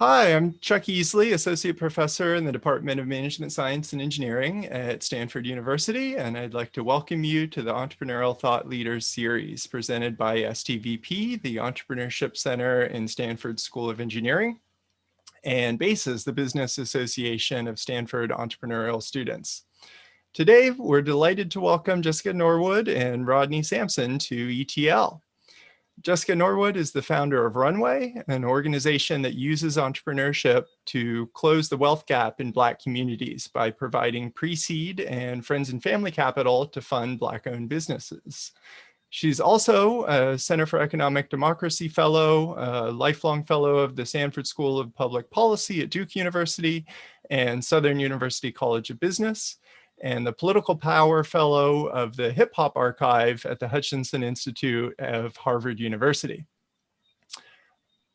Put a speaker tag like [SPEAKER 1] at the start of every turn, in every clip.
[SPEAKER 1] Hi, I'm Chuck Eesley, Associate Professor in the Department of Management Science and Engineering at Stanford University, and I'd like to welcome you to the Entrepreneurial Thought Leaders Series presented by STVP, the Entrepreneurship Center in Stanford School of Engineering, and BASES, the Business Association of Stanford Entrepreneurial Students. Today, we're delighted to welcome Jessica Norwood and Rodney Sampson to ETL. Jessica Norwood is the founder of RUNWAY, an organization that uses entrepreneurship to close the wealth gap in Black communities by providing pre-seed and friends and family capital to fund Black-owned businesses. She's also a Center for Economic Democracy Fellow, a lifelong fellow of the Stanford School of Public Policy at Duke University and Southern University College of Business, and the Political Power Fellow of the Hip Hop Archive at the Hutchinson Institute of Harvard University.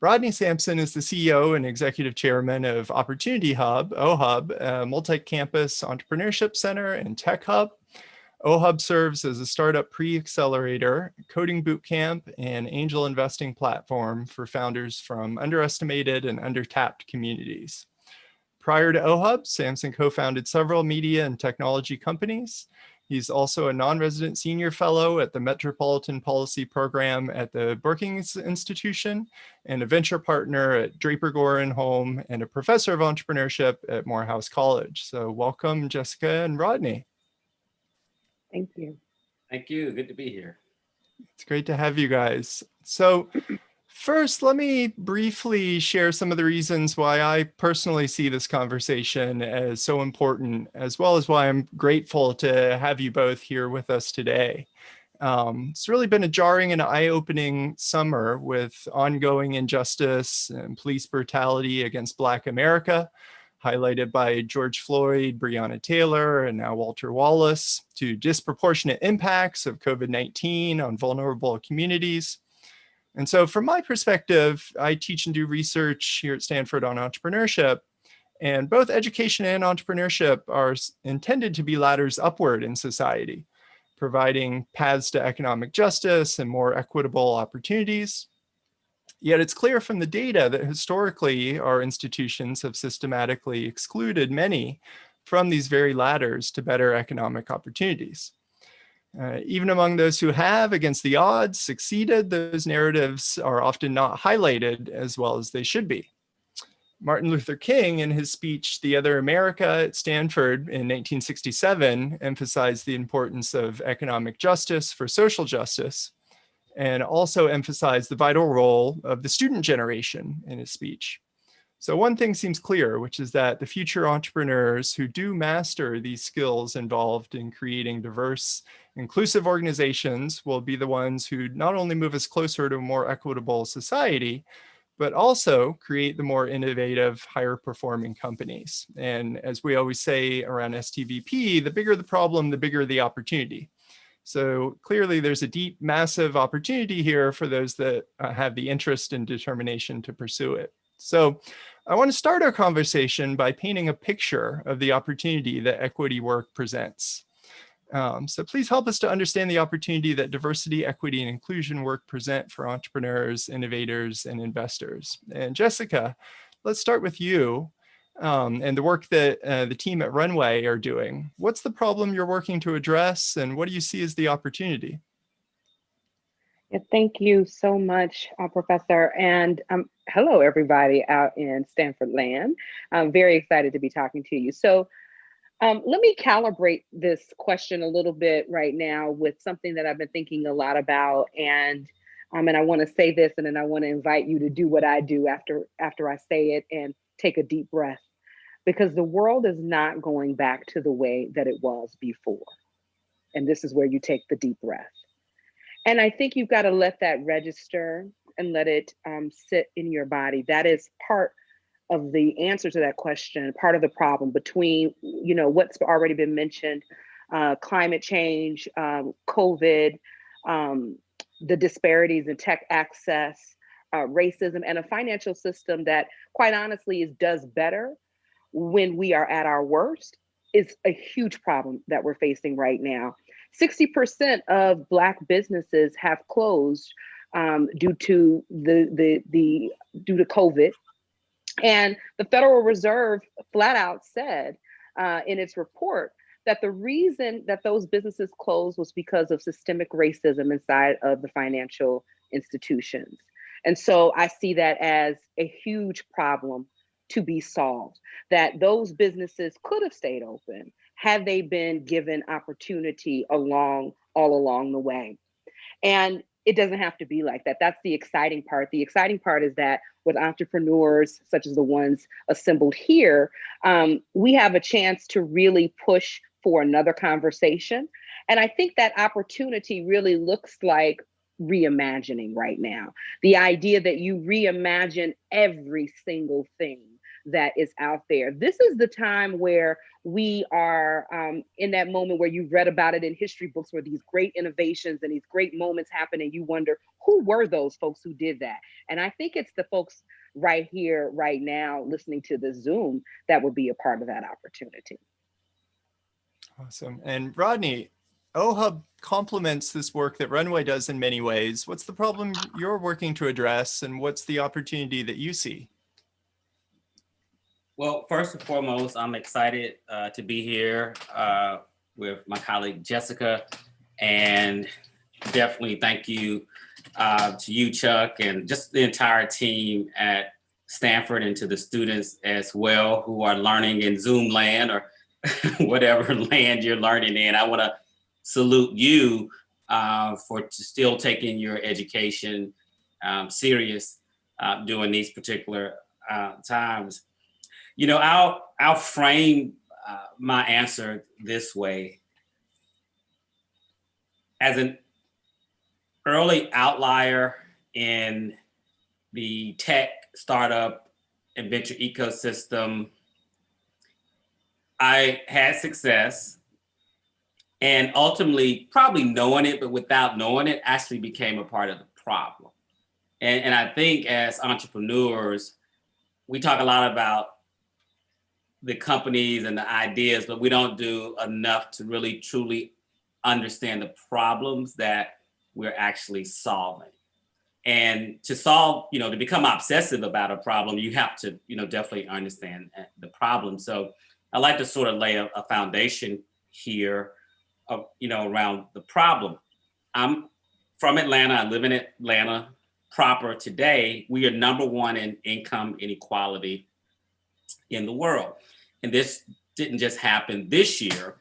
[SPEAKER 1] Rodney Sampson is the CEO and Executive Chairman of Opportunity Hub, OHUB, a multi-campus entrepreneurship center and tech hub. OHUB serves as a startup pre-accelerator, coding bootcamp, and angel investing platform for founders from underestimated and undertapped communities. Prior to OHUB, Sampson co-founded several media and technology companies. He's also a non-resident senior fellow at the Metropolitan Policy Program at the Brookings Institution and a venture partner at Draper Goren Home and a professor of entrepreneurship at Morehouse College. So welcome, Jessica and Rodney.
[SPEAKER 2] Thank you.
[SPEAKER 3] Thank you. Good to be here.
[SPEAKER 1] It's great to have you guys. So first, let me briefly share some of the reasons why I personally see this conversation as so important, as well as why I'm grateful to have you both here with us today. It's really been a jarring and eye-opening summer with ongoing injustice and police brutality against Black America, highlighted by George Floyd, Breonna Taylor, and now Walter Wallace, to disproportionate impacts of COVID-19 on vulnerable communities. And so from my perspective, I teach and do research here at Stanford on entrepreneurship, and both education and entrepreneurship are intended to be ladders upward in society, providing paths to economic justice and more equitable opportunities. Yet it's clear from the data that historically our institutions have systematically excluded many from these very ladders to better economic opportunities. Even among those who have, against the odds, succeeded, those narratives are often not highlighted as well as they should be. Martin Luther King, in his speech, The Other America at Stanford in 1967, emphasized the importance of economic justice for social justice, and also emphasized the vital role of the student generation in his speech. So one thing seems clear, which is that the future entrepreneurs who do master these skills involved in creating diverse, inclusive organizations will be the ones who not only move us closer to a more equitable society, but also create the more innovative, higher performing companies. And as we always say around STVP, the bigger the problem, the bigger the opportunity. So clearly there's a deep, massive opportunity here for those that have the interest and determination to pursue it. So I want to start our conversation by painting a picture of the opportunity that equity work presents. So please help us to understand the opportunity that diversity, equity, and inclusion work present for entrepreneurs, innovators, and investors. And Jessica, let's start with you and the work that the team at RUNWAY are doing. What's the problem you're working to address, and what do you see as the opportunity?
[SPEAKER 2] Yeah, thank you so much, Professor. And hello, everybody out in Stanford land. I'm very excited to be talking to you. So let me calibrate this question a little bit right now with something that I've been thinking a lot about. And I want to say this, and then I want to invite you to do what I do after I say it and take a deep breath, because the world is not going back to the way that it was before. And this is where you take the deep breath. And I think you've got to let that register and let it sit in your body. That is part of the answer to that question, part of the problem between, what's already been mentioned, climate change, COVID, the disparities in tech access, racism, and a financial system that quite honestly does better when we are at our worst is a huge problem that we're facing right now. 60% of Black businesses have closed due to COVID. And the Federal Reserve flat out said in its report that the reason that those businesses closed was because of systemic racism inside of the financial institutions. And so I see that as a huge problem to be solved, that those businesses could have stayed open had they been given opportunity all along the way. And it doesn't have to be like that. That's the exciting part. The exciting part is that with entrepreneurs such as the ones assembled here, we have a chance to really push for another conversation. And I think that opportunity really looks like reimagining right now. The idea that you reimagine every single thing that is out there. This is the time where we are in that moment where you've read about it in history books, where these great innovations and these great moments happen, and you wonder, who were those folks who did that? And I think it's the folks right here, right now, listening to the Zoom that would be a part of that opportunity.
[SPEAKER 1] Awesome. And Rodney, OHUB complements this work that Runway does in many ways. What's the problem you're working to address, and what's the opportunity that you see?
[SPEAKER 3] Well, first and foremost, I'm excited to be here with my colleague Jessica, and definitely thank you to you, Chuck, and just the entire team at Stanford, and to the students as well who are learning in Zoom land or whatever land you're learning in. I want to salute you for still taking your education serious during these particular times. You know, I'll frame my answer this way. As an early outlier in the tech startup and venture ecosystem, I had success, and ultimately, probably knowing it, but without knowing it, actually became a part of the problem. And I think as entrepreneurs, we talk a lot about the companies and the ideas, but we don't do enough to really truly understand the problems that we're actually solving. And to solve, to become obsessive about a problem, you have to, definitely understand the problem. So I like to sort of lay a foundation here, around the problem. I'm from Atlanta. I live in Atlanta proper today. We are number one in income inequality in the world. And this didn't just happen this year.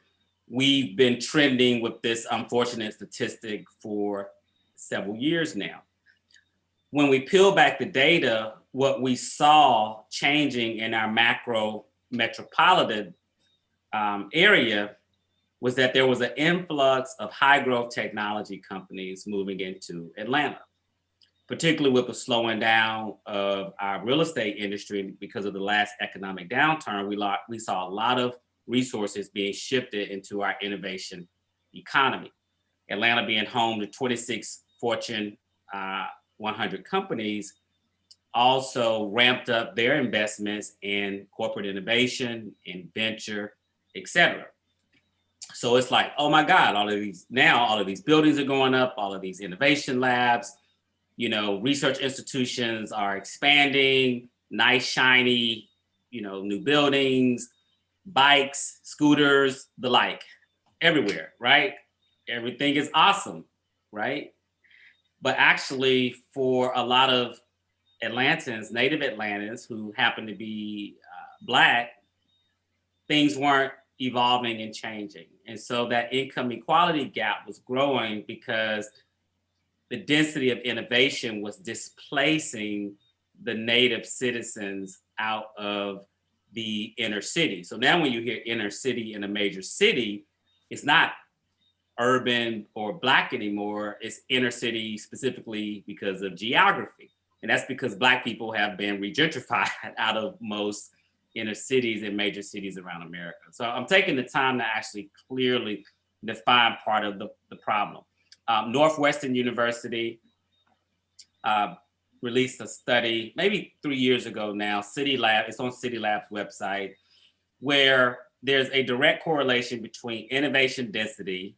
[SPEAKER 3] We've been trending with this unfortunate statistic for several years now. When we peel back the data, what we saw changing in our macro metropolitan area was that there was an influx of high growth technology companies moving into Atlanta, particularly with the slowing down of our real estate industry because of the last economic downturn. We saw a lot of resources being shifted into our innovation economy. Atlanta being home to 26 Fortune 100 companies also ramped up their investments in corporate innovation, in venture, et cetera. So it's like, oh my God, all of these buildings are going up, all of these innovation labs, research institutions are expanding, nice, shiny, new buildings, bikes, scooters, the like, everywhere, right? Everything is awesome, right? But actually, for a lot of Atlantans, native Atlantans who happen to be Black, things weren't evolving and changing. And so that income equality gap was growing because the density of innovation was displacing the native citizens out of the inner city. So now when you hear inner city in a major city, it's not urban or Black anymore, it's inner city specifically because of geography. And that's because Black people have been regentrified out of most inner cities and major cities around America. So I'm taking the time to actually clearly define part of the problem. Northwestern University released a study maybe 3 years ago now, it's on City Lab's website, where there's a direct correlation between innovation density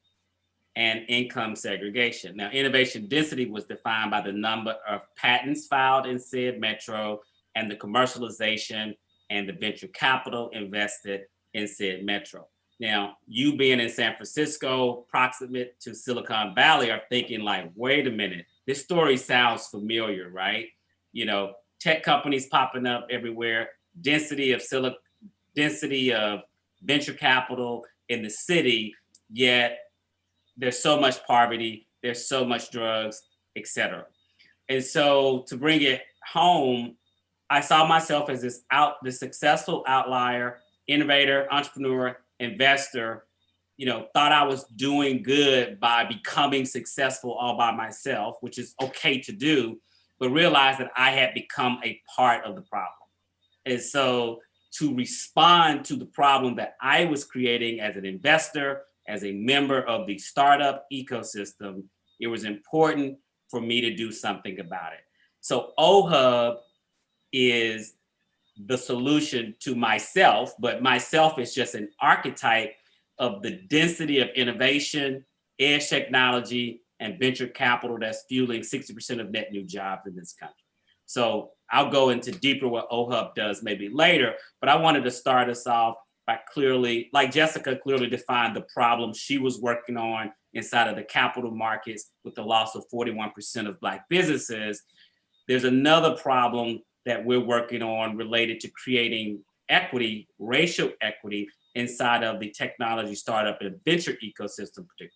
[SPEAKER 3] and income segregation. Now, innovation density was defined by the number of patents filed in said metro and the commercialization and the venture capital invested in said metro. Now, you being in San Francisco, proximate to Silicon Valley, are thinking like, wait a minute, this story sounds familiar, right? You know, tech companies popping up everywhere, density of venture capital in the city, yet there's so much poverty, there's so much drugs, etc. And so to bring it home, I saw myself as this successful outlier, innovator, entrepreneur, investor, you know, thought I was doing good by becoming successful all by myself, which is okay to do, but realized that I had become a part of the problem. And so to respond to the problem that I was creating as an investor, as a member of the startup ecosystem, it was important for me to do something about it. So OHUB is the solution to myself, but myself is just an archetype of the density of innovation, edge technology, and venture capital that's fueling 60% of net new jobs in this country. So I'll go into deeper what OHUB does maybe later, but I wanted to start us off by clearly, like Jessica clearly defined the problem she was working on inside of the capital markets with the loss of 41% of Black businesses. There's another problem that we're working on related to creating equity, racial equity inside of the technology startup and venture ecosystem particularly.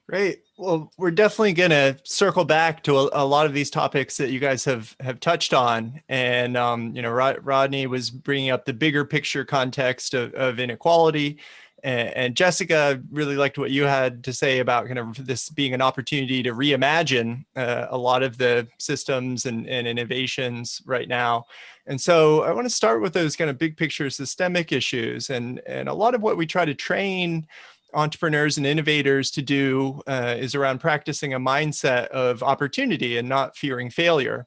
[SPEAKER 1] Great. Well, we're definitely going to circle back to a lot of these topics that you guys have touched on. And, you know, Rodney was bringing up the bigger picture context of inequality. And Jessica, really liked what you had to say about kind of this being an opportunity to reimagine a lot of the systems and innovations right now. And so I want to start with those kind of big picture systemic issues. And a lot of what we try to train entrepreneurs and innovators to do is around practicing a mindset of opportunity and not fearing failure.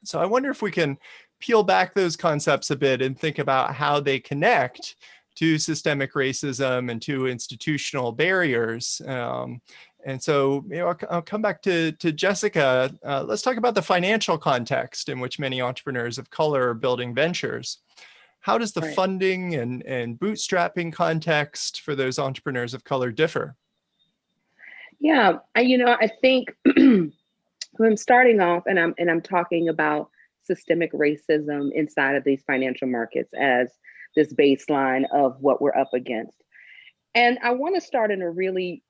[SPEAKER 1] So I wonder if we can peel back those concepts a bit and think about how they connect to systemic racism and to institutional barriers. And so, you know, I'll come back to Jessica. Let's talk about the financial context in which many entrepreneurs of color are building ventures. How does the funding and bootstrapping context for those entrepreneurs of color differ?
[SPEAKER 2] Yeah, you know, I think when I'm starting off and I'm talking about systemic racism inside of these financial markets as this baseline of what we're up against. And I want to start in a really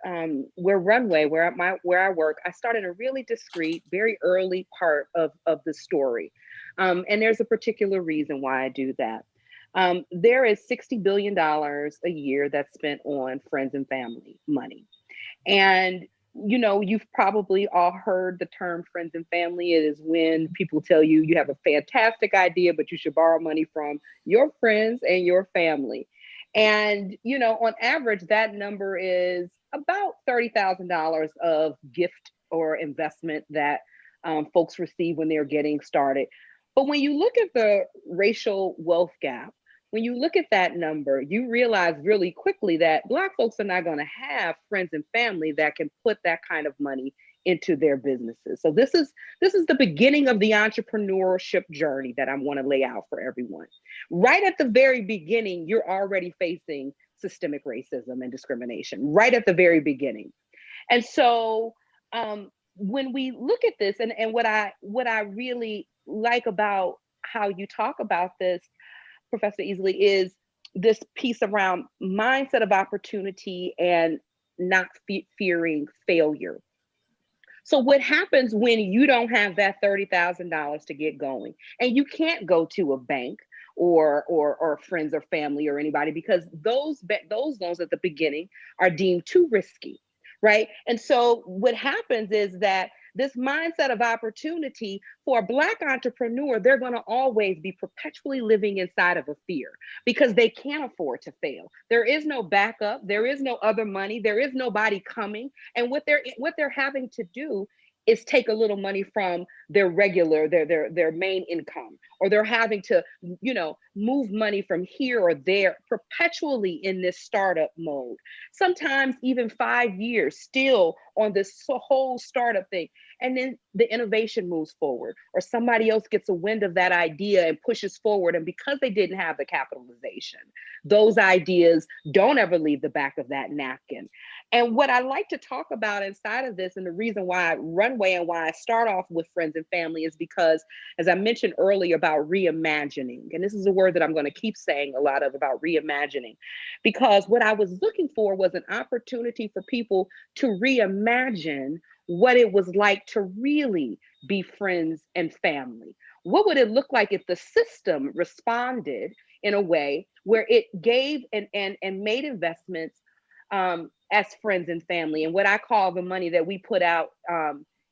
[SPEAKER 2] where RUNWAY, where I work, I start in a really discreet, very early part of the story. And there's a particular reason why I do that. There is $60 billion a year that's spent on friends and family money. And, you know, you've probably all heard the term friends and family. It is when people tell you you have a fantastic idea, but you should borrow money from your friends and your family. And, you know, on average, that number is about $30,000 of gift or investment that folks receive when they're getting started. But when you look at the racial wealth gap, when you look at that number, you realize really quickly that Black folks are not going to have friends and family that can put that kind of money into their businesses. So this is the beginning of the entrepreneurship journey that I want to lay out for everyone. Right at the very beginning, you're already facing systemic racism and discrimination, right at the very beginning. And so when we look at this, and what I really like about how you talk about this, Professor Eesley, is this piece around mindset of opportunity and not fearing failure. So what happens when you don't have that $30,000 to get going, and you can't go to a bank or friends or family or anybody, because those loans at the beginning are deemed too risky, right? And so what happens is that this mindset of opportunity for a Black entrepreneur, they're going to always be perpetually living inside of a fear because they can't afford to fail. There is no backup. There is no other money. There is nobody coming. And what they're having to do is take a little money from their regular, their main income, or they're having to, move money from here or there, perpetually in this startup mode. Sometimes even 5 years still on this whole startup thing. And then the innovation moves forward, or somebody else gets a wind of that idea and pushes forward. And because they didn't have the capitalization, those ideas don't ever leave the back of that napkin. And what I like to talk about inside of this, and the reason why Runway and why I start off with friends and family, is because, as I mentioned earlier about reimagining, and this is a word that I'm going to keep saying a lot of, about reimagining, because what I was looking for was an opportunity for people to reimagine what it was like to really be friends and family. What would it look like if the system responded in a way where it gave and made investments as friends and family? And what I call the money that we put out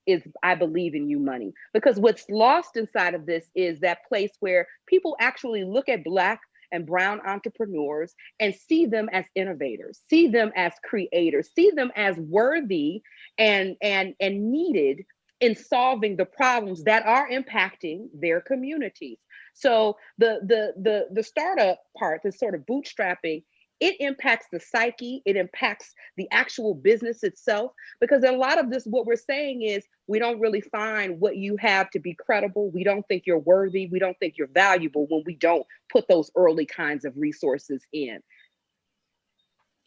[SPEAKER 2] is I believe in you money. Because what's lost inside of this is that place where people actually look at Black and brown entrepreneurs and see them as innovators, see them as creators, see them as worthy and needed in solving the problems that are impacting their communities. So the startup part, the sort of bootstrapping, it impacts the psyche, it impacts the actual business itself, because a lot of this, what we're saying is, we don't really find what you have to be credible. We don't think you're worthy. We don't think you're valuable when we don't put those early kinds of resources in.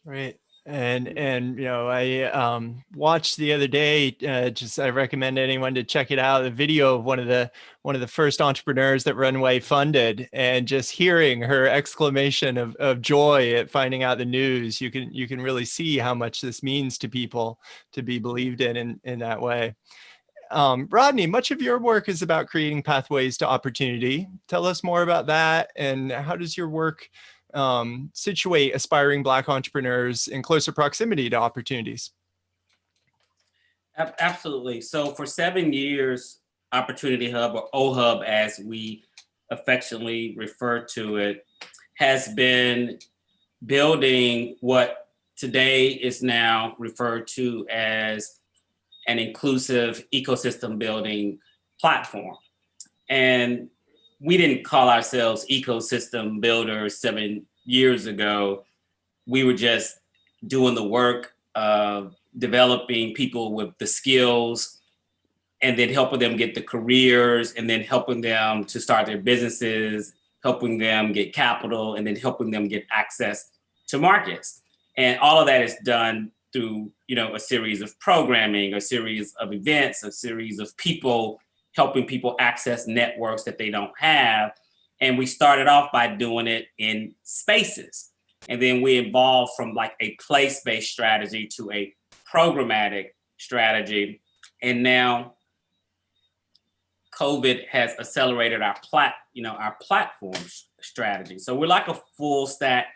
[SPEAKER 1] Right. And I watched the other day, I recommend anyone to check it out, the video of one of the first entrepreneurs that Runway funded, and just hearing her exclamation of joy at finding out the news. You can really see how much this means to people to be believed in that way. Rodney, much of your work is about creating pathways to opportunity. Tell us more about that, and how does your work situate aspiring Black entrepreneurs in closer proximity to opportunities?
[SPEAKER 3] Absolutely. So for 7 years, Opportunity Hub, or OHUB as we affectionately refer to it, has been building what today is now referred to as an inclusive ecosystem building platform. And we didn't call ourselves ecosystem builders 7 years ago. We were just doing the work of developing people with the skills, and then helping them get the careers, and then helping them to start their businesses, helping them get capital, and then helping them get access to markets. And all of that is done through, a series of programming, a series of events, a series of people helping people access networks that they don't have. And we started off by doing it in spaces. And then we evolved from like a place-based strategy to a programmatic strategy. And now COVID has accelerated our platform strategy. So we're like a full stack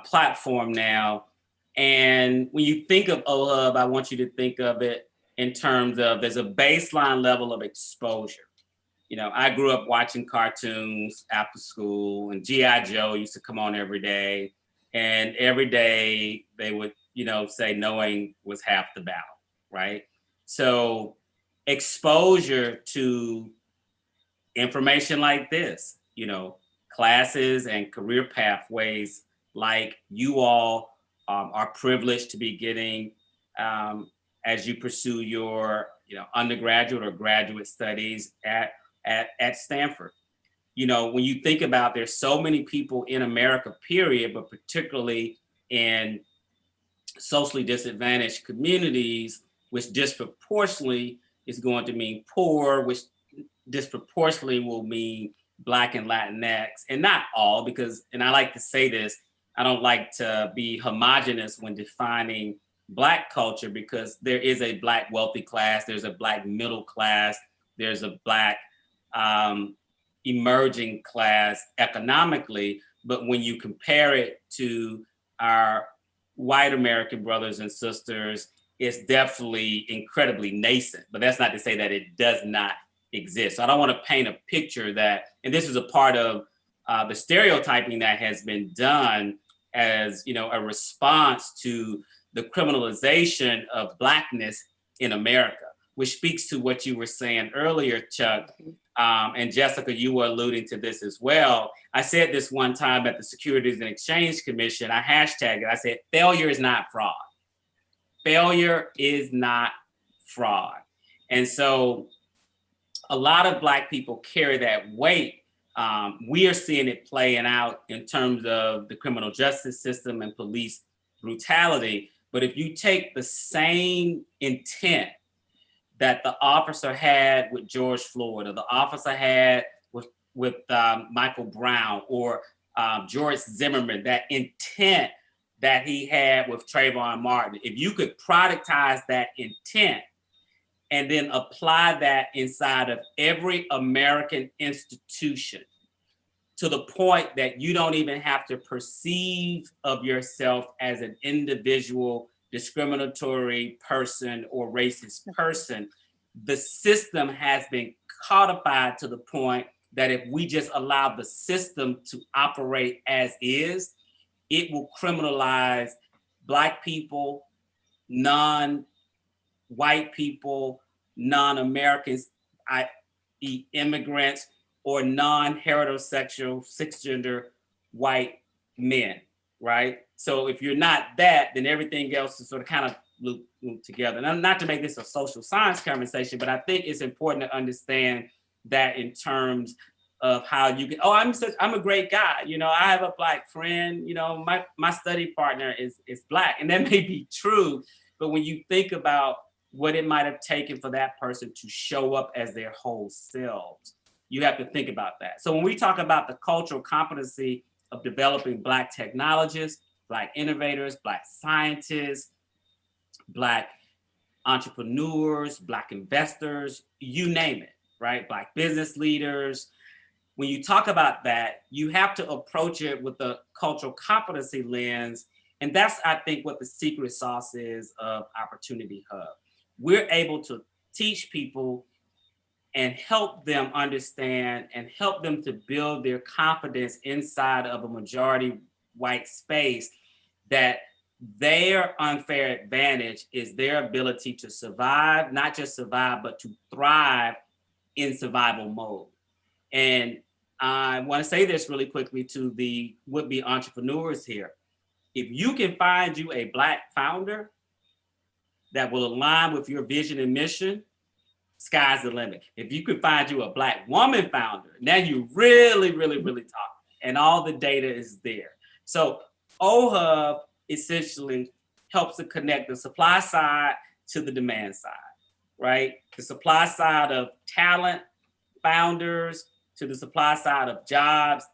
[SPEAKER 3] platform now. And when you think of OHUB, I want you to think of it in terms of, there's a baseline level of exposure. I grew up watching cartoons after school, and G.I. Joe used to come on every day. And every day they would, say knowing was half the battle, right? So exposure to information like this, classes and career pathways like you all are privileged to be getting as you pursue your undergraduate or graduate studies at Stanford. When you think about, there's so many people in America, period, but particularly in socially disadvantaged communities, which disproportionately is going to mean poor, which disproportionately will mean Black and Latinx, and not all, because, and I like to say this, I don't like to be homogenous when defining Black culture, because there is a Black wealthy class, there's a Black middle class, there's a Black emerging class economically. But when you compare it to our white American brothers and sisters, it's definitely incredibly nascent. But that's not to say that it does not exist. So I don't want to paint a picture that, and this is a part of the stereotyping that has been done as a response to the criminalization of Blackness in America. which speaks to what you were saying earlier, Chuck. And Jessica, you were alluding to this as well. I said this one time at the Securities and Exchange Commission, I hashtagged it. I said, failure is not fraud. Failure is not fraud. And so a lot of Black people carry that weight. We are seeing it playing out in terms of the criminal justice system and police brutality. But if you take the same intent that the officer had with George Floyd, or the officer had with Michael Brown, or George Zimmerman, that intent that he had with Trayvon Martin, if you could productize that intent and then apply that inside of every American institution to the point that you don't even have to perceive of yourself as an individual discriminatory person or racist person, the system has been codified to the point that if we just allow the system to operate as is, it will criminalize Black people, non-white people, non-Americans, i.e. immigrants, or non-heterosexual, cisgender white men, right? So if you're not that, then everything else is sort of kind of looped together. And not to make this a social science conversation, but I think it's important to understand that in terms of how you can, I'm a great guy. You know, I have a Black friend, you know, my study partner is Black, and that may be true, but when you think about what it might have taken for that person to show up as their whole selves, you have to think about that. So when we talk about the cultural competency of developing Black technologists, Black innovators, Black scientists, Black entrepreneurs, Black investors, you name it, right? Black business leaders. When you talk about that, you have to approach it with the cultural competency lens. And that's, I think, what the secret sauce is of Opportunity Hub. We're able to teach people and help them understand and help them to build their confidence inside of a majority white space, that their unfair advantage is their ability to survive, not just survive, but to thrive in survival mode. And I want to say this really quickly to the would-be entrepreneurs here. If you can find you a Black founder that will align with your vision and mission, sky's the limit. If you could find you a Black woman founder, now you really talk, and all the data is there. So OHUB essentially helps to connect the supply side to the demand side, right? The supply side of talent, founders, to the supply side of jobs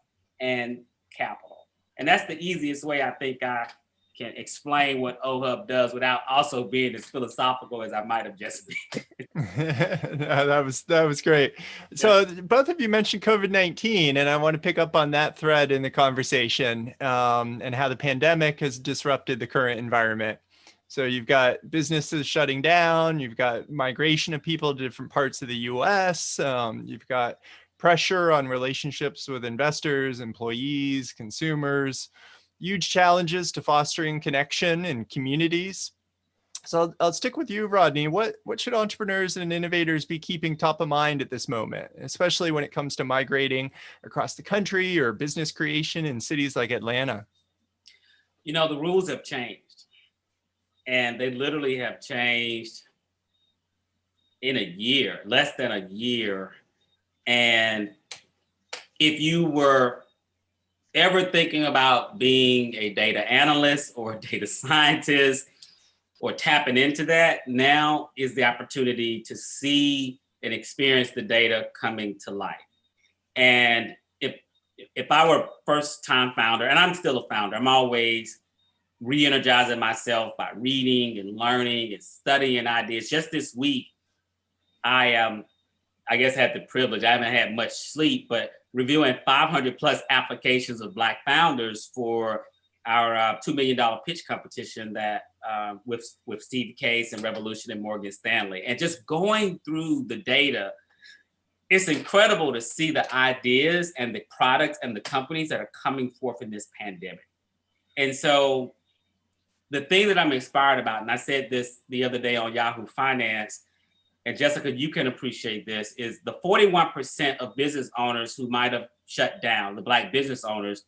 [SPEAKER 3] and capital. And that's the easiest way I think I can explain what OHUB does without also being as philosophical as I might have just been.
[SPEAKER 1] No, that was great. So both of you mentioned COVID-19, and I want to pick up on that thread in the conversation, and how the pandemic has disrupted the current environment. So you've got businesses shutting down, you've got migration of people to different parts of the US, you've got pressure on relationships with investors, employees, consumers, huge challenges to fostering connection and communities. So I'll stick with you, Rodney. What should entrepreneurs and innovators be keeping top of mind at this moment, especially when it comes to migrating across the country or business creation in cities like Atlanta?
[SPEAKER 3] You know, the rules have changed, and they literally have changed in a year, less than a year. And if you were ever thinking about being a data analyst or a data scientist or tapping into that, now is the opportunity to see and experience the data coming to life. And if I were a first-time founder, and I'm still a founder, I'm always re-energizing myself by reading and learning and studying ideas. Just this week, I guess had the privilege, I haven't had much sleep, but reviewing 500 plus applications of Black founders for our $2 million pitch competition that with Steve Case and Revolution and Morgan Stanley. And just going through the data, it's incredible to see the ideas and the products and the companies that are coming forth in this pandemic. And so the thing that I'm inspired about, and I said this the other day on Yahoo Finance, and Jessica, you can appreciate this, is the 41% of business owners who might have shut down, the Black business owners.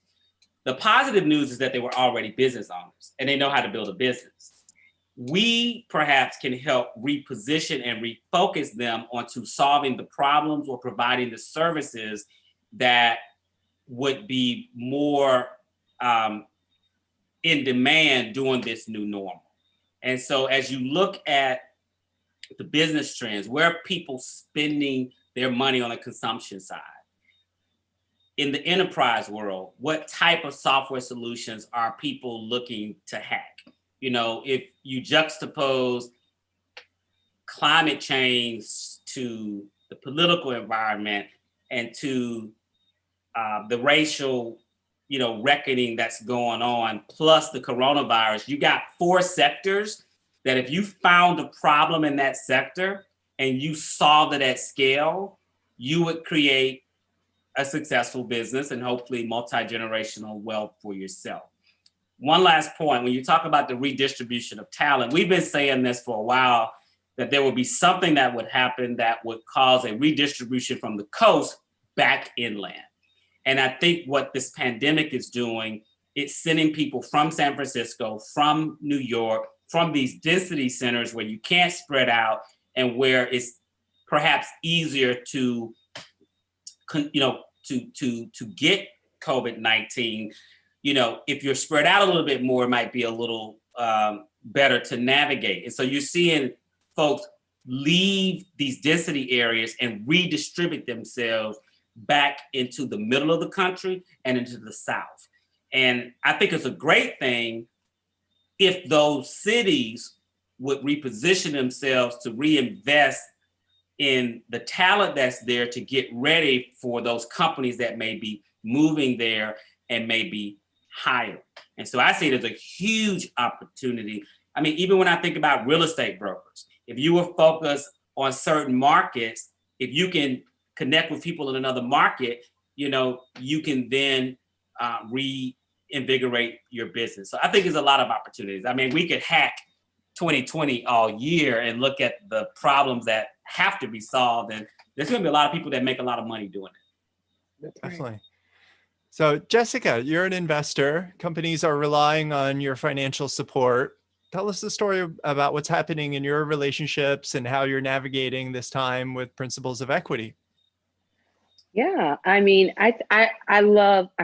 [SPEAKER 3] The positive news is that they were already business owners and they know how to build a business. We perhaps can help reposition and refocus them onto solving the problems or providing the services that would be more in demand during this new normal. And so as you look at the business trends, where are people spending their money on the consumption side? In the enterprise world, what type of software solutions are people looking to hack? You know, if you juxtapose climate change to the political environment and to the racial, reckoning that's going on, plus the coronavirus, you got 4 sectors that if you found a problem in that sector and you solved it at scale, you would create a successful business and hopefully multi-generational wealth for yourself. One last point, when you talk about the redistribution of talent, we've been saying this for a while, that there would be something that would happen that would cause a redistribution from the coast back inland. And I think what this pandemic is doing, it's sending people from San Francisco, from New York, from these density centers where you can't spread out and where it's perhaps easier to get COVID-19. If you're spread out a little bit more, it might be a little better to navigate. And so you're seeing folks leave these density areas and redistribute themselves back into the middle of the country and into the South. And I think it's a great thing if those cities would reposition themselves to reinvest in the talent that's there to get ready for those companies that may be moving there and may be hiring. And so I see it as a huge opportunity. I mean, even when I think about real estate brokers, if you were focused on certain markets, if you can connect with people in another market, you can then reinvigorate your business. So I think there's a lot of opportunities. I mean, we could hack 2020 all year and look at the problems that have to be solved. And there's going to be a lot of people that make a lot of money doing it.
[SPEAKER 2] That's right.
[SPEAKER 1] Definitely. So Jessica, you're an investor. Companies are relying on your financial support. Tell us the story about what's happening in your relationships and how you're navigating this time with principles of equity.
[SPEAKER 2] Yeah, I mean, I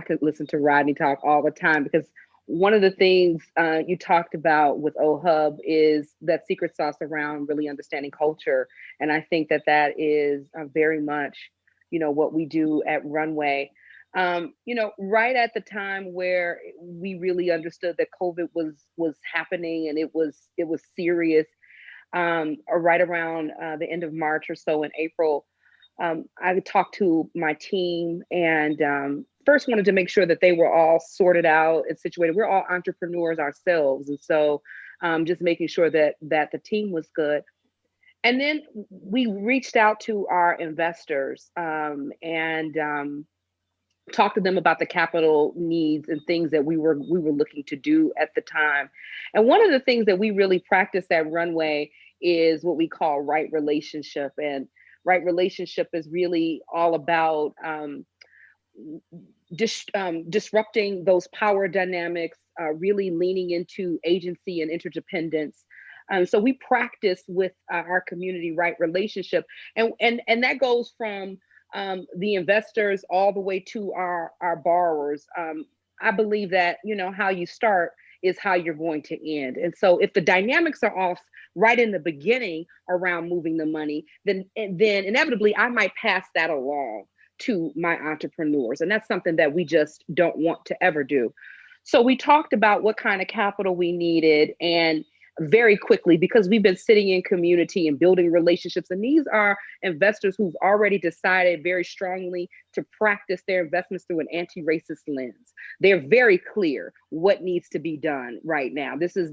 [SPEAKER 2] could listen to Rodney talk all the time, because one of the things you talked about with OHUB is that secret sauce around really understanding culture. And I think that is very much, what we do at Runway. Right at the time where we really understood that COVID was happening and it was serious, or right around the end of March or so in April, I talked to my team and first wanted to make sure that they were all sorted out and situated. We're all entrepreneurs ourselves. And so just making sure that the team was good. And then we reached out to our investors and talked to them about the capital needs and things that we were looking to do at the time. And one of the things that we really practice at Runway is what we call right relationship. And right relationship is really all about disrupting those power dynamics, really leaning into agency and interdependence. So we practice with our community right relationship, and that goes from the investors all the way to our borrowers. I believe that how you start is how you're going to end. And so if the dynamics are off right in the beginning around moving the money, then inevitably I might pass that along to my entrepreneurs. And that's something that we just don't want to ever do. So we talked about what kind of capital we needed, and very quickly, because we've been sitting in community and building relationships. And these are investors who've already decided very strongly to practice their investments through an anti-racist lens. They're very clear what needs to be done right now. This is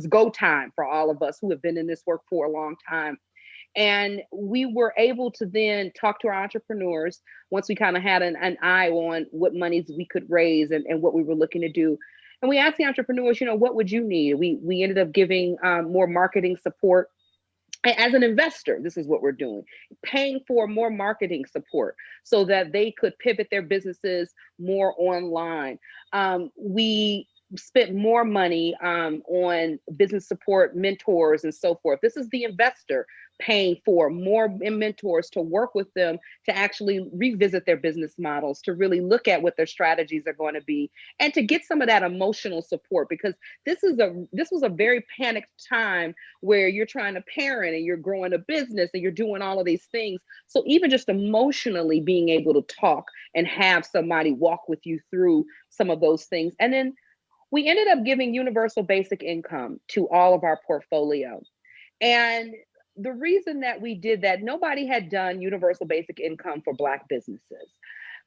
[SPEAKER 2] go time for all of us who have been in this work for a long time. And we were able to then talk to our entrepreneurs once we kind of had an eye on what monies we could raise and what we were looking to do. And we asked the entrepreneurs, what would you need? We ended up giving more marketing support As an investor, this is what we're doing, paying for more marketing support so that they could pivot their businesses more online. We spent more money on business support mentors and so forth. This is the investor paying for more mentors to work with them to actually revisit their business models, to really look at what their strategies are going to be, and to get some of that emotional support, because this was a very panicked time where you're trying to parent and you're growing a business and you're doing all of these things. So even just emotionally being able to talk and have somebody walk with you through some of those things. And then we ended up giving universal basic income to all of our portfolio. And the reason that we did that, nobody had done universal basic income for Black businesses.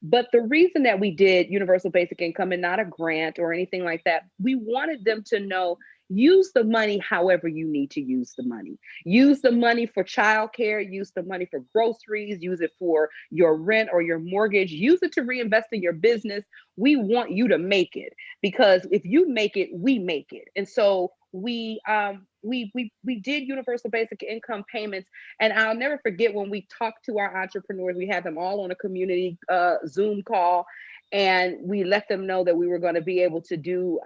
[SPEAKER 2] But the reason that we did universal basic income and not a grant or anything like that, we wanted them to know, use the money however you need to use the money. Use the money for childcare, use the money for groceries, use it for your rent or your mortgage, use it to reinvest in your business. We want you to make it, because if you make it, we make it. And so we did universal basic income payments. And I'll never forget when we talked to our entrepreneurs, we had them all on a community Zoom call, and we let them know that we were going to be able to do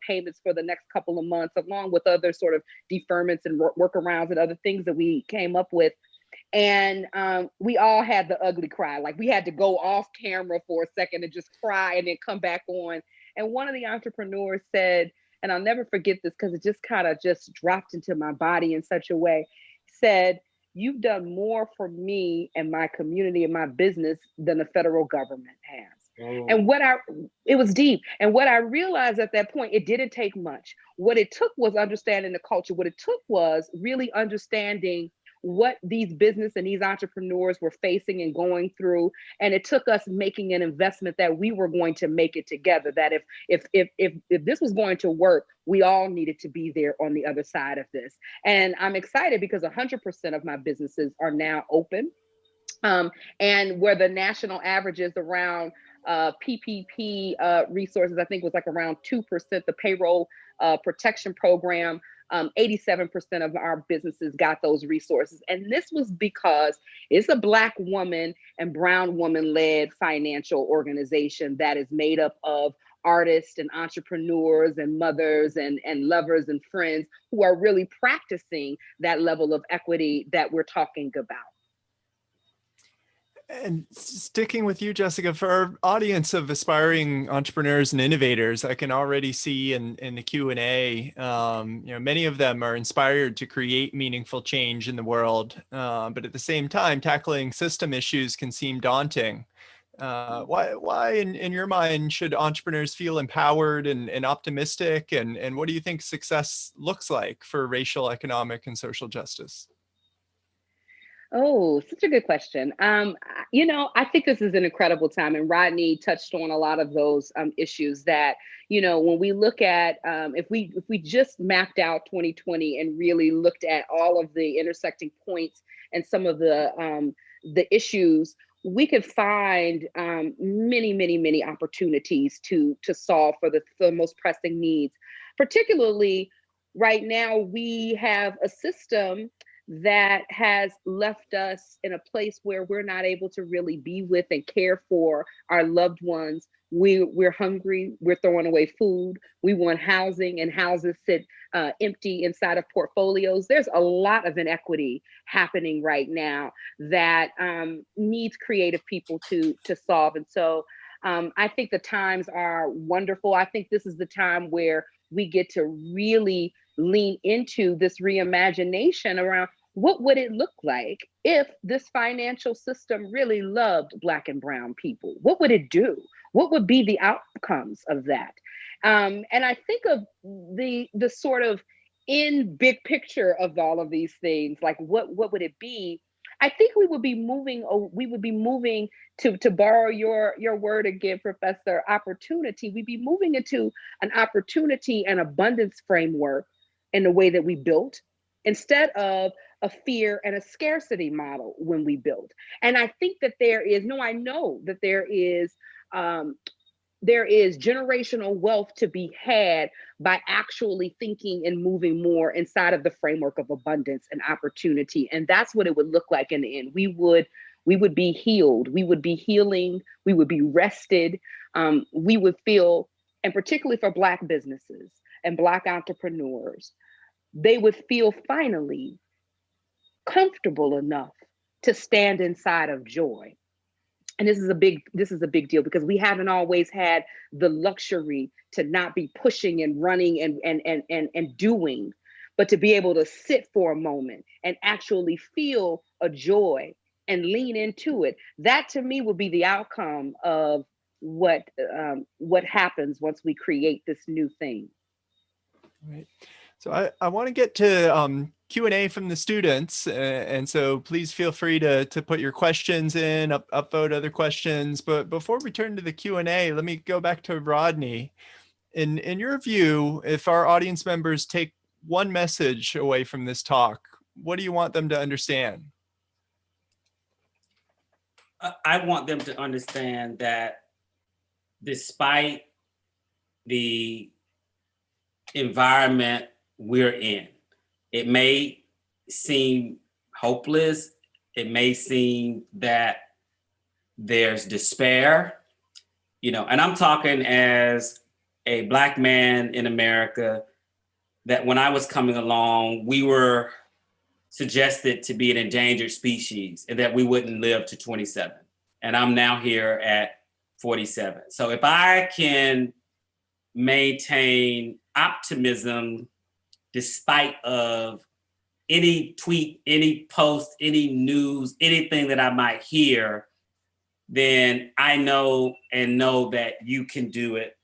[SPEAKER 2] payments for the next couple of months, along with other sort of deferments and workarounds and other things that we came up with. And we all had the ugly cry. Like, we had to go off camera for a second and just cry and then come back on. And one of the entrepreneurs said, and I'll never forget this because it just kind of just dropped into my body in such a way, said, "You've done more for me and my community and my business than the federal government has." Oh. And it was deep. And what I realized at that point, it didn't take much. What it took was understanding the culture. What it took was really understanding what these business and these entrepreneurs were facing and going through. And it took us making an investment that we were going to make it together, that if this was going to work, we all needed to be there on the other side of this. And I'm excited because 100% of my businesses are now open. And where the national average is around PPP resources, I think was like around 2%, the payroll protection program, 87% of our businesses got those resources. And this was because it's a Black woman and brown woman led financial organization that is made up of artists and entrepreneurs and mothers and lovers and friends who are really practicing that level of equity that we're talking about.
[SPEAKER 1] And sticking with you, Jessica, for our audience of aspiring entrepreneurs and innovators, I can already see in the Q&A, many of them are inspired to create meaningful change in the world. But at the same time, tackling system issues can seem daunting. Why in your mind, should entrepreneurs feel empowered and optimistic? And what do you think success looks like for racial, economic, and social justice?
[SPEAKER 2] Oh, such a good question. I think this is an incredible time, and Rodney touched on a lot of those issues that, when we look at, if we just mapped out 2020 and really looked at all of the intersecting points and some of the issues, we could find many opportunities to solve for the most pressing needs. Particularly right now, we have a system that has left us in a place where we're not able to really be with and care for our loved ones. We're hungry, we're throwing away food, we want housing, and houses sit empty inside of portfolios. There's a lot of inequity happening right now that needs creative people to solve. And so I think the times are wonderful. I think this is the time where we get to really lean into this reimagination around what would it look like if this financial system really loved Black and brown people? What would it do? What would be the outcomes of that? And I think of the sort of in big picture of all of these things, like what would it be? I think we would be moving to borrow your word again, Professor, opportunity. We'd be moving into an opportunity and abundance framework in the way that we built, instead of a fear and a scarcity model when we build. And I think that I know that there is there is generational wealth to be had by actually thinking and moving more inside of the framework of abundance and opportunity. And that's what it would look like in the end. We would be healed, we would be healing, we would be rested, we would feel, and particularly for Black businesses and Black entrepreneurs, they would feel finally comfortable enough to stand inside of joy. And this is a big deal because we haven't always had the luxury to not be pushing and running and doing, but to be able to sit for a moment and actually feel a joy and lean into it. That to me would be the outcome of what happens once we create this new thing.
[SPEAKER 1] Right. So I want to get to Q&A from the students. And so please feel free to put your questions in, upvote other questions. But before we turn to the Q&A, let me go back to Rodney. In your view, if our audience members take one message away from this talk, what do you want them to understand?
[SPEAKER 3] I want them to understand that despite the environment we're in, it may seem hopeless. It may seem that there's despair, and I'm talking as a Black man in America, that when I was coming along, we were suggested to be an endangered species and that we wouldn't live to 27. And I'm now here at 47. So if I can maintain optimism despite of any tweet, any post, any news, anything that I might hear, then I know that you can do it,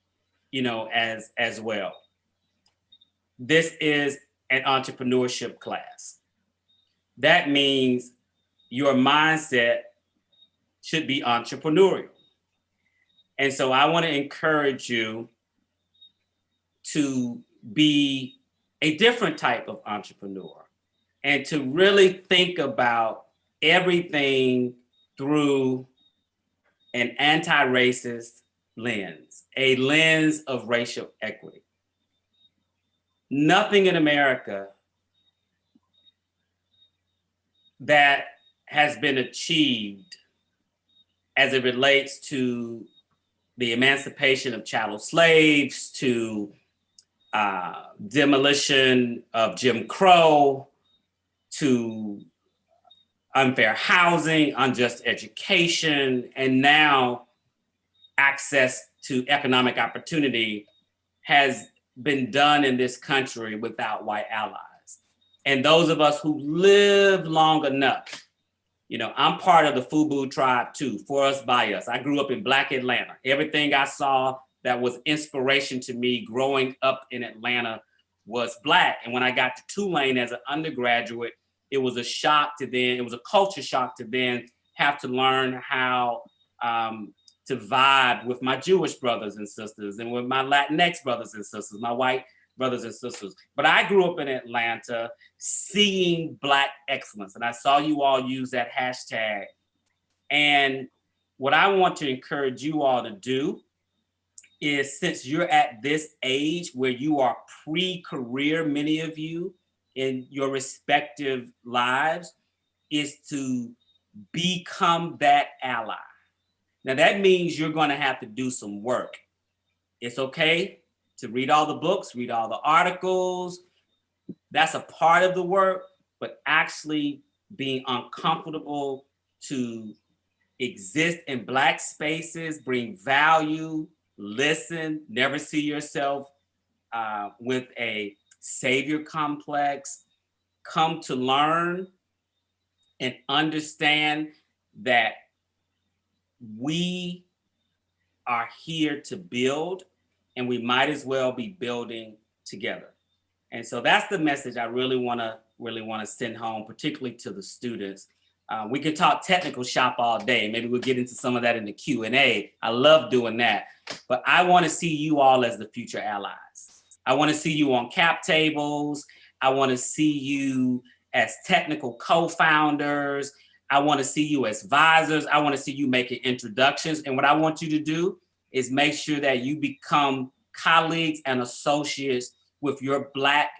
[SPEAKER 3] as well. This is an entrepreneurship class. That means your mindset should be entrepreneurial. And so I want to encourage you to be a different type of entrepreneur and to really think about everything through an anti-racist lens, a lens of racial equity. Nothing in America that has been achieved as it relates to the emancipation of chattel slaves, to demolition of Jim Crow, to unfair housing, unjust education, and now access to economic opportunity has been done in this country without white allies. And those of us who live long enough, I'm part of the FUBU tribe too, for us, by us. I grew up in Black Atlanta. Everything I saw that was inspiration to me growing up in Atlanta was Black. And when I got to Tulane as an undergraduate, it was a culture shock to then have to learn how to vibe with my Jewish brothers and sisters and with my Latinx brothers and sisters, my white brothers and sisters. But I grew up in Atlanta seeing Black excellence. And I saw you all use that hashtag. And what I want to encourage you all to do is, since you're at this age where you are pre-career, many of you in your respective lives, is to become that ally. Now that means you're going to have to do some work. It's okay to read all the books, read all the articles. That's a part of the work, but actually being uncomfortable to exist in Black spaces, bring value, listen, never see yourself with a savior complex, come to learn and understand that we are here to build, and we might as well be building together. And so that's the message I really want to send home, particularly to the students. We can talk technical shop all day. Maybe we'll get into some of that in the Q&A. I love doing that. But I want to see you all as the future allies. I want to see you on cap tables. I want to see you as technical co-founders. I want to see you as advisors. I want to see you making introductions. And what I want you to do is make sure that you become colleagues and associates with your Black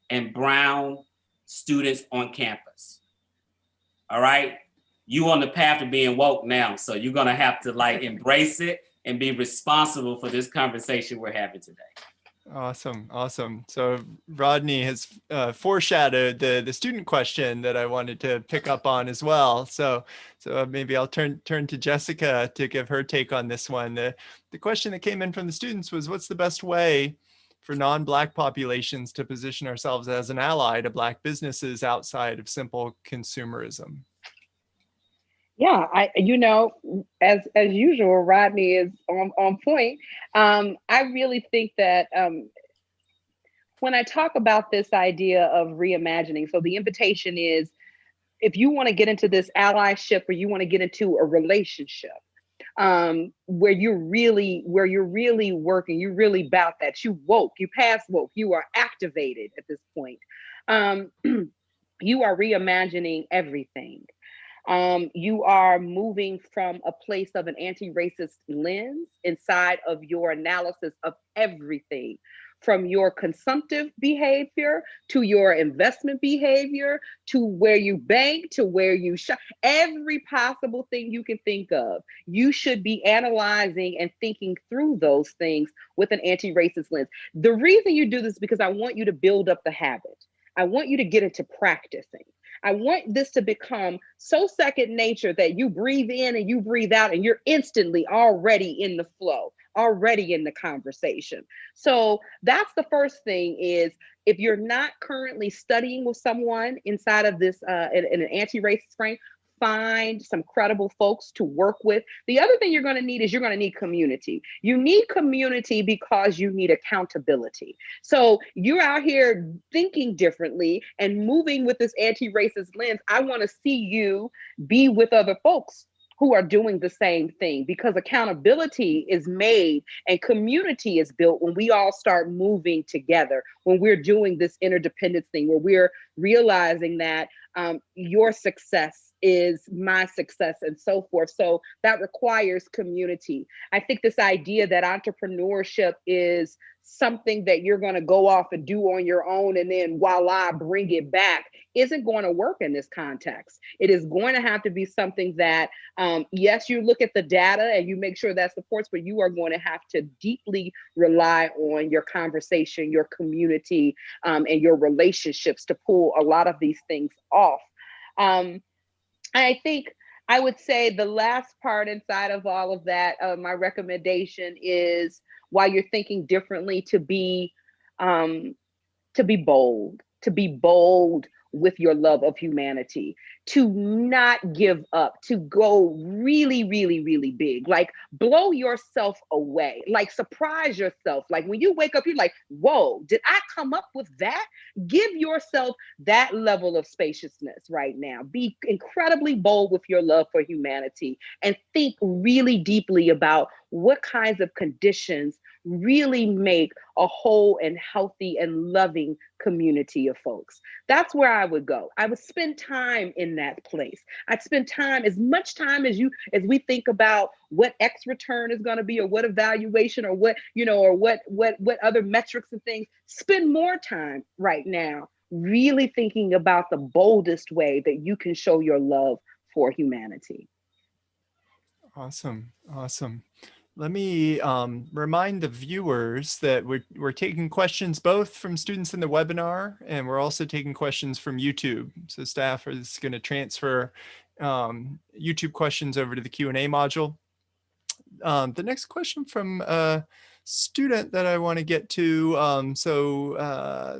[SPEAKER 3] and brown students on campus. All right? You on the path to being woke now, so you're gonna have to like embrace it and be responsible for this conversation we're having today.
[SPEAKER 1] Awesome, awesome. So Rodney has foreshadowed the student question that I wanted to pick up on as well. So maybe I'll turn to Jessica to give her take on this one. The question that came in from the students was, what's the best way for non-Black populations to position ourselves as an ally to Black businesses outside of simple consumerism?
[SPEAKER 2] Yeah, as usual, Rodney is on point. I really think that when I talk about this idea of reimagining, so the invitation is, if you want to get into this allyship or you want to get into a relationship where you're really working, you're really about that, you woke, you past woke, you are activated at this point. You are reimagining everything. You are moving from a place of an anti-racist lens inside of your analysis of everything, from your consumptive behavior to your investment behavior, to where you bank, to where you shop, every possible thing you can think of. You should be analyzing and thinking through those things with an anti-racist lens. The reason you do this is because I want you to build up the habit. I want you to get into practicing. I want this to become so second nature that you breathe in and you breathe out and you're instantly already in the flow, already in the conversation. So that's the first thing is, if you're not currently studying with someone inside of this, in an anti-racist frame, find some credible folks to work with. The other thing you're going to need is you're going to need community. You need community because you need accountability. So you're out here thinking differently and moving with this anti-racist lens. I want to see you be with other folks who are doing the same thing, because accountability is made and community is built when we all start moving together, when we're doing this interdependence thing, where we're realizing that your success is my success and so forth. So that requires community. I think this idea that entrepreneurship is something that you're going to go off and do on your own and then voila, bring it back, isn't going to work in this context. It is going to have to be something that, yes, you look at the data and you make sure that supports, but you are going to have to deeply rely on your conversation, your community, and your relationships to pull a lot of these things off. I think I would say the last part inside of all of that, my recommendation is, while you're thinking differently, to be bold with your love of humanity, to not give up, to go really, really, really big, like blow yourself away, like surprise yourself. Like when you wake up, you're like, whoa, did I come up with that? Give yourself that level of spaciousness right now. Be incredibly bold with your love for humanity and think really deeply about what kinds of conditions really make a whole and healthy and loving community of folks. That's where I would go. I would spend time in that place. I'd spend time, as much time as we think about what X return is going to be, or what evaluation, or what, or what other metrics and things. Spend more time right now really thinking about the boldest way that you can show your love for humanity.
[SPEAKER 1] Awesome. Let me remind the viewers that we're taking questions both from students in the webinar, and we're also taking questions from YouTube. So staff is going to transfer YouTube questions over to the Q&A module. The next question from a student that I want to get to.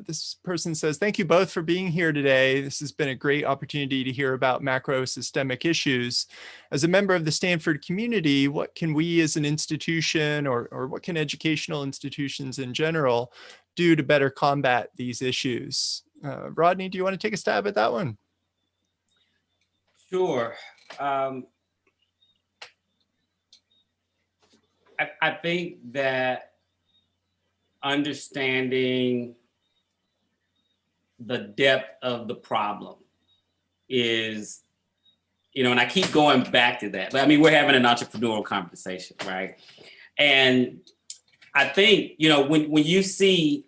[SPEAKER 1] This person says, thank you both for being here today. This has been a great opportunity to hear about macro systemic issues. As a member of the Stanford community, what can we as an institution, or what can educational institutions in general do to better combat these issues? Rodney, do you want to take a stab at that one?
[SPEAKER 3] Sure. I think that understanding the depth of the problem is, and I keep going back to that, but I mean, we're having an entrepreneurial conversation, right? And I think, when you see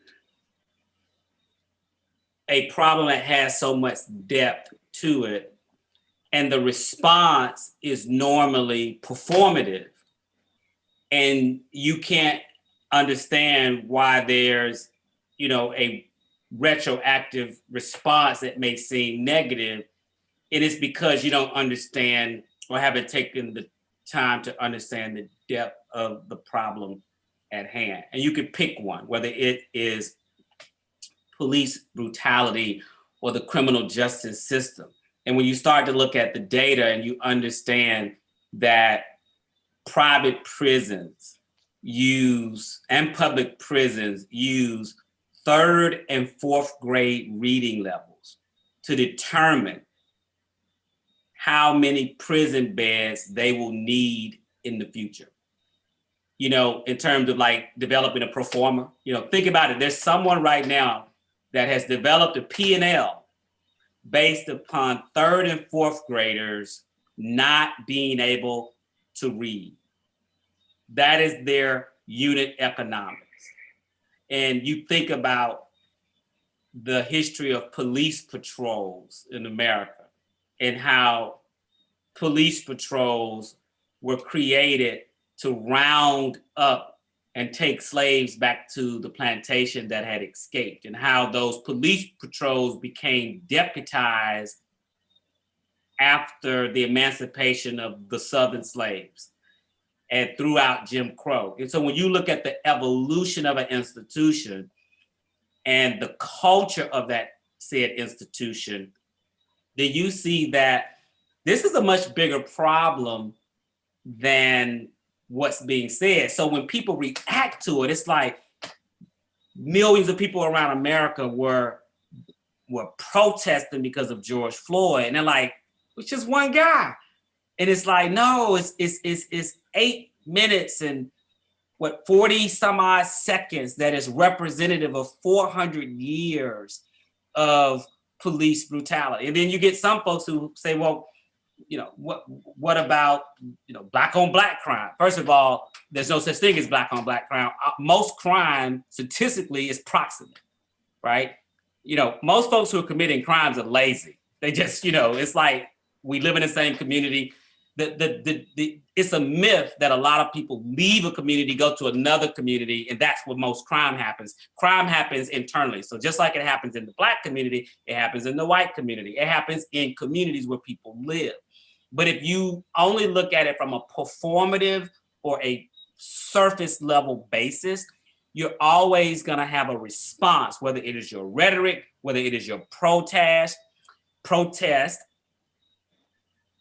[SPEAKER 3] a problem that has so much depth to it, and the response is normally performative, and you can't understand why there's, a retroactive response that may seem negative, it is because you don't understand or haven't taken the time to understand the depth of the problem at hand. And you could pick one, whether it is police brutality or the criminal justice system. And when you start to look at the data and you understand that private prisons and public prisons use 3rd and 4th grade reading levels to determine how many prison beds they will need in the future. In terms of like developing a pro forma, think about it. There's someone right now that has developed a P&L based upon 3rd and 4th graders not being able to read. That is their unit economics. And you think about the history of police patrols in America and how police patrols were created to round up and take slaves back to the plantation that had escaped, and how those police patrols became deputized after the emancipation of the Southern slaves and throughout Jim Crow. And so when you look at the evolution of an institution and the culture of that said institution, then you see that this is a much bigger problem than what's being said. So when people react to it, it's like millions of people around America were protesting because of George Floyd. And they're like, it's just one guy. And it's like, no, it's 8 minutes and 40 some odd seconds that is representative of 400 years of police brutality. And then you get some folks who say, well, what about, black on black crime? First of all, there's no such thing as black on black crime. Most crime statistically is proximate, right? Most folks who are committing crimes are lazy. They just, it's like we live in the same community. It's a myth that a lot of people leave a community, go to another community, and that's where most crime happens. Crime happens internally. So just like it happens in the Black community, it happens in the white community. It happens in communities where people live. But if you only look at it from a performative or a surface level basis, you're always going to have a response, whether it is your rhetoric, whether it is your protest.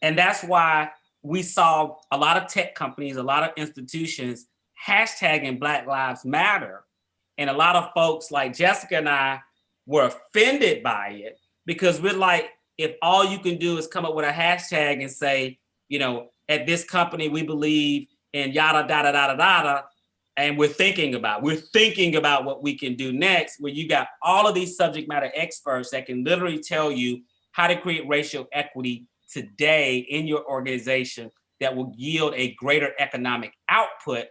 [SPEAKER 3] And that's why we saw a lot of tech companies, a lot of institutions hashtagging Black Lives Matter. And a lot of folks like Jessica and I were offended by it because we're like, if all you can do is come up with a hashtag and say, at this company, we believe in yada, da, da, da, da, da, and we're thinking about what we can do next, where you got all of these subject matter experts that can literally tell you how to create racial equity today in your organization that will yield a greater economic output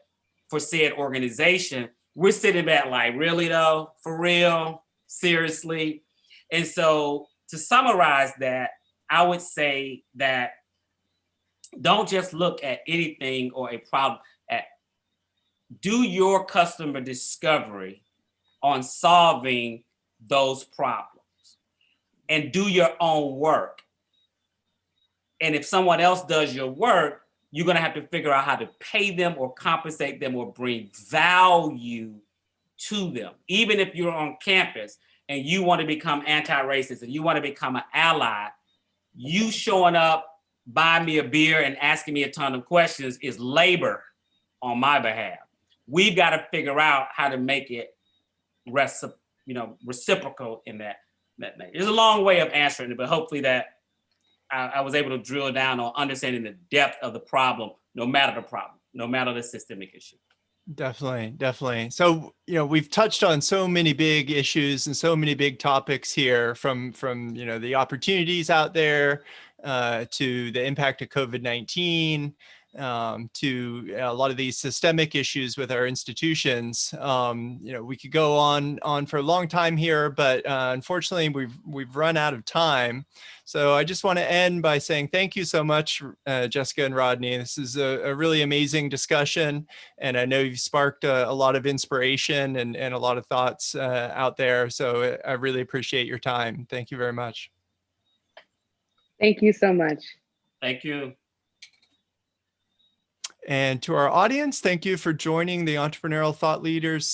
[SPEAKER 3] for said organization. We're sitting back like, really though? For real? Seriously? And so to summarize that, I would say that don't just look at anything or a problem. Do your customer discovery on solving those problems and do your own work. And if someone else does your work, you're going to have to figure out how to pay them or compensate them or bring value to them. Even if you're on campus and you want to become anti-racist and you want to become an ally, you showing up, buying me a beer and asking me a ton of questions is labor on my behalf. We've got to figure out how to make it reciprocal in that. There's a long way of answering it, but hopefully that I was able to drill down on understanding the depth of the problem, no matter the problem, no matter the systemic issue.
[SPEAKER 1] Definitely. So, we've touched on so many big issues and so many big topics here from the opportunities out there to the impact of COVID-19, to a lot of these systemic issues with our institutions. We could go on for a long time here, but unfortunately we've run out of time. So I just want to end by saying thank you so much, Jessica and Rodney. This is a really amazing discussion, and I know you've sparked a lot of inspiration and a lot of thoughts out there. So I really appreciate your time. Thank you very much.
[SPEAKER 2] Thank you so much.
[SPEAKER 3] Thank you.
[SPEAKER 1] And to our audience, thank you for joining the Entrepreneurial Thought Leaders